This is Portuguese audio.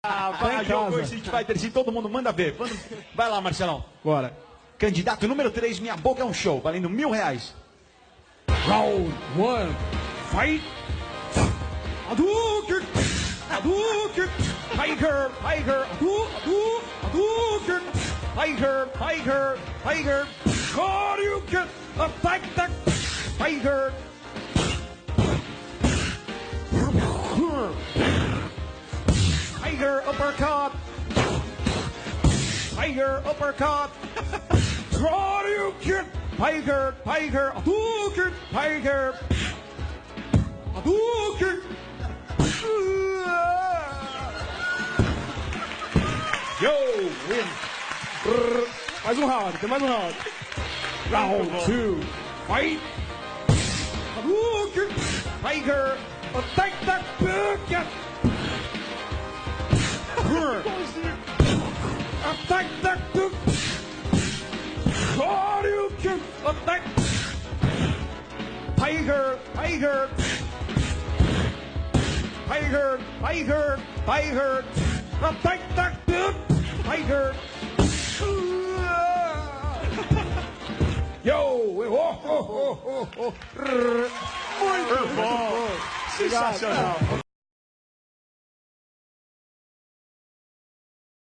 Vai, Jogo Street Fighter, sim, todo mundo manda ver. Vai lá, Marcelão. Bora. Candidato número 3, minha boca é um show, valendo R$1.000. Round 1, fight! Hadouken! Hadouken! Tiger! Tiger! Hadouken! Tiger! Tiger! Tiger! Hadouken! Attack! Tiger! Tiger uppercut! Tiger uppercut! Hadouken! Tiger! Tiger! Hadouken! Tiger! Hadouken! Yo, win. Mais um round, tem mais um round. Round 2, fight! Hadouken! Tiger! Attack that bucket! Attack that bucket! Hadouken! Attack! Tiger! Tiger! Tiger! Tiger! Tiger! Attack that bucket! Tiger! Yo! Muito bom. Sensacional.